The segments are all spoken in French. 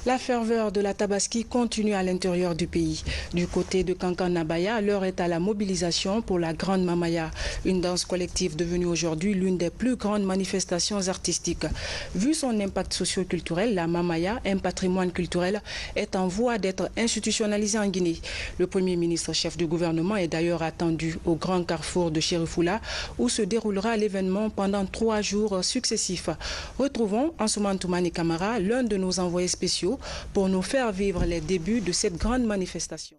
La ferveur de la Tabaski continue à l'intérieur du pays. Du côté de Kankan-Nabaya, l'heure est à la mobilisation pour la Grande Mamaya, une danse collective devenue aujourd'hui l'une des plus grandes manifestations artistiques. Vu son impact socio-culturel, la Mamaya, un patrimoine culturel, est en voie d'être institutionnalisée en Guinée. Le Premier ministre chef du gouvernement est d'ailleurs attendu au grand carrefour de Chérifula, où se déroulera l'événement pendant 3 jours successifs. Retrouvons Ansoumane Toumani Kamara, l'un de nos envoyés spéciaux, pour nous faire vivre les débuts de cette grande manifestation.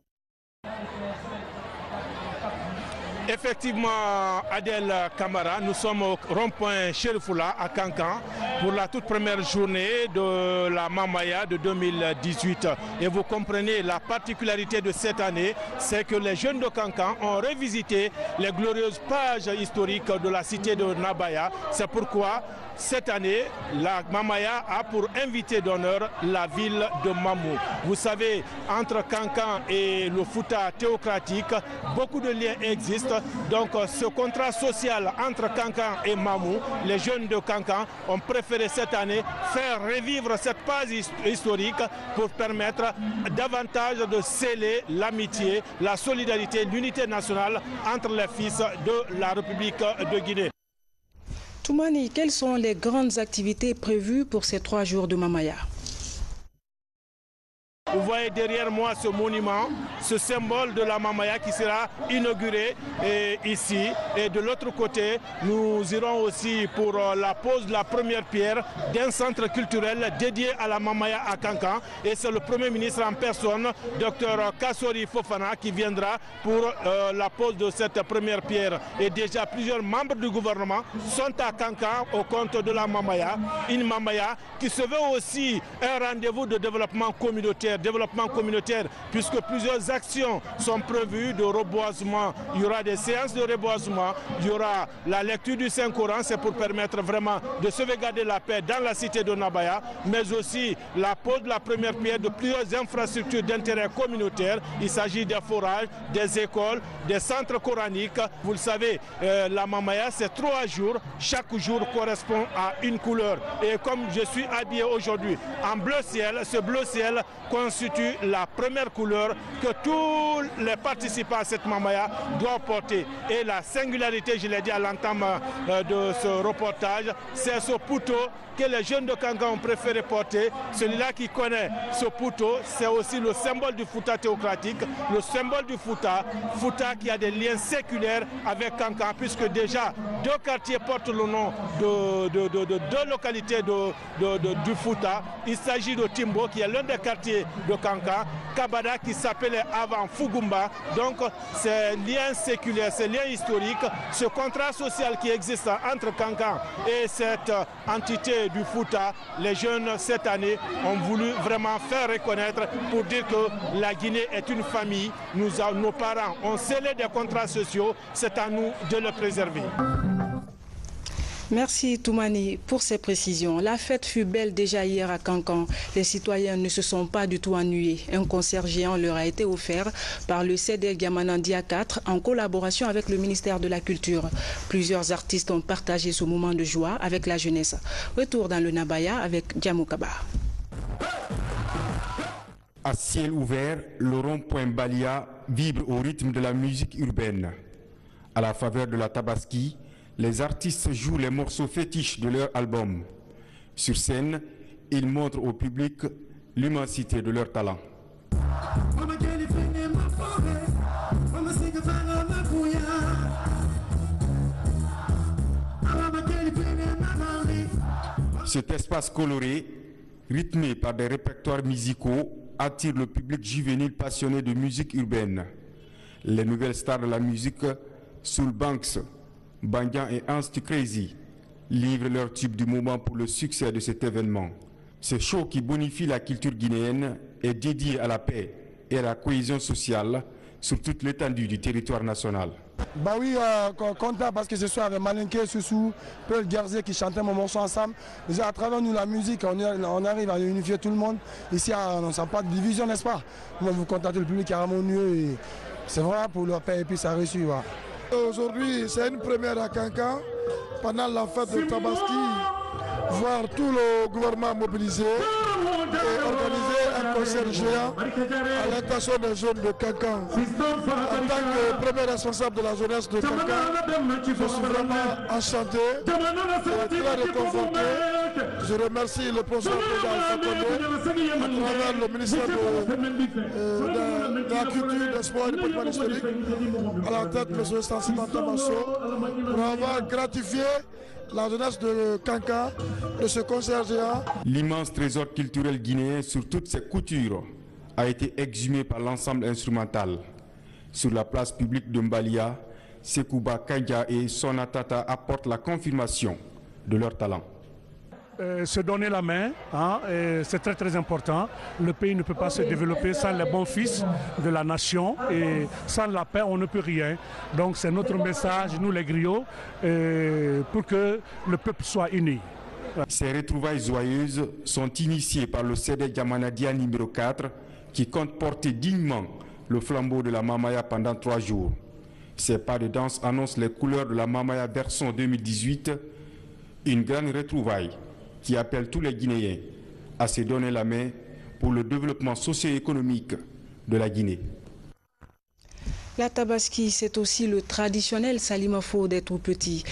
Effectivement, Adel Kamara, nous sommes au rond-point Chérifula à Kankan pour la toute première journée de la Mamaya de 2018. Et vous comprenez la particularité de cette année, c'est que les jeunes de Kankan ont revisité les glorieuses pages historiques de la cité de Nabaya. C'est pourquoi cette année, la Mamaya a pour invité d'honneur la ville de Mamou. Vous savez, entre Kankan et le Fouta théocratique, beaucoup de liens existent. Donc ce contrat social entre Kankan et Mamou, les jeunes de Kankan ont préféré cette année faire revivre cette page historique pour permettre davantage de sceller l'amitié, la solidarité, l'unité nationale entre les fils de la République de Guinée. Toumani, quelles sont les grandes activités prévues pour ces 3 jours de Mamaya? Vous voyez derrière moi ce monument, ce symbole de la Mamaya qui sera inauguré ici. Et de l'autre côté, nous irons aussi pour la pose de la première pierre d'un centre culturel dédié à la Mamaya à Kankan. Et c'est le Premier ministre en personne, Dr Kassori Fofana, qui viendra pour la pose de cette première pierre. Et déjà plusieurs membres du gouvernement sont à Kankan au compte de la Mamaya. Une Mamaya qui se veut aussi un rendez-vous de développement communautaire puisque plusieurs actions sont prévues de reboisement. Il y aura des séances de reboisement, il y aura la lecture du Saint-Coran, c'est pour permettre vraiment de sauvegarder la paix dans la cité de Nabaya, mais aussi la pose de la première pierre de plusieurs infrastructures d'intérêt communautaire. Il s'agit des forages, des écoles, des centres coraniques. Vous le savez, la Mamaya, c'est 3 jours. Chaque jour correspond à une couleur. Et comme je suis habillé aujourd'hui en bleu ciel, ce bleu ciel constitue la première couleur que tous les participants à cette Mamaya doivent porter. Et la singularité, je l'ai dit à l'entame de ce reportage, c'est ce pouto que les jeunes de Kankan ont préféré porter. Celui-là qui connaît ce pouto, c'est aussi le symbole du Fouta théocratique, le symbole du Fouta qui a des liens séculaires avec Kankan, puisque déjà 2 quartiers portent le nom de 2 localités du Fouta. Il s'agit de Timbo, qui est l'un des quartiers de Kankan, Kabada, qui s'appelait avant Fugumba. Donc ces liens séculaires, ces liens historiques, ce contrat social qui existe entre Kankan et cette entité du Fouta, les jeunes cette année ont voulu vraiment faire reconnaître pour dire que la Guinée est une famille. Nos parents ont scellé des contrats sociaux, c'est à nous de le préserver. Merci Toumani pour ces précisions. La fête fut belle déjà hier à Kankan. Les citoyens ne se sont pas du tout ennuyés. Un concert géant leur a été offert par le CEDEL Gamanandia 4 en collaboration avec le ministère de la Culture. Plusieurs artistes ont partagé ce moment de joie avec la jeunesse. Retour dans le Nabaya avec Djamoukaba. À ciel ouvert, le rond-point Balia vibre au rythme de la musique urbaine. À la faveur de la Tabaski, les artistes jouent les morceaux fétiches de leur album. Sur scène, ils montrent au public l'immensité de leur talent. Cet espace coloré, rythmé par des répertoires musicaux, attire le public juvénile passionné de musique urbaine. Les nouvelles stars de la musique, Soul Banks, Bandian et Anst Crazy, livrent leur tube du moment pour le succès de cet événement. Ce show qui bonifie la culture guinéenne est dédié à la paix et à la cohésion sociale sur toute l'étendue du territoire national. Bah oui, content parce que ce soir avec Malinké, Soussou, Peul Gerzé qui chantaient mon morceau ensemble. Déjà à travers nous la musique, on arrive à unifier tout le monde. Ici, on ne sent pas de division, n'est-ce pas? Moi, vous contactez le public harmonieux. C'est vrai pour leur paix et puis ça a réussi. Ouais. Aujourd'hui, c'est une première à Kankan. Pendant la fête de Tabaski, voir tout le gouvernement mobilisé et organisé grand concert géant à l'intention des jeunes de Kankan. En tant que premier responsable de la jeunesse de Kankan, je suis vraiment enchanté et très réconforté. Je remercie le professeur Alpha Condé à travers le ministère de la Culture, des Sports et du Patrimoine historique, à la tête de M. Stansiman Tamasso, pour avoir gratifié la jeunesse de Kankan de ce concert géant. L'immense trésor culturel guinéen sur toutes ses coutures a été exhumé par l'ensemble instrumental. Sur la place publique de Mbalia, Sekouba Kandja et Sonatata apportent la confirmation de leur talent. Se donner la main, c'est très très important. Le pays ne peut pas se développer sans les bons fils de la nation et sans la paix on ne peut rien. Donc c'est notre message, nous les griots, pour que le peuple soit uni. Ces retrouvailles joyeuses sont initiées par le CD Djamanadia numéro 4 qui compte porter dignement le flambeau de la Mamaya pendant 3 jours. Ces pas de danse annoncent les couleurs de la Mamaya version 2018, une grande retrouvaille qui appelle tous les Guinéens à se donner la main pour le développement socio-économique de la Guinée. La Tabaski, c'est aussi le traditionnel Salimafo des tout petits.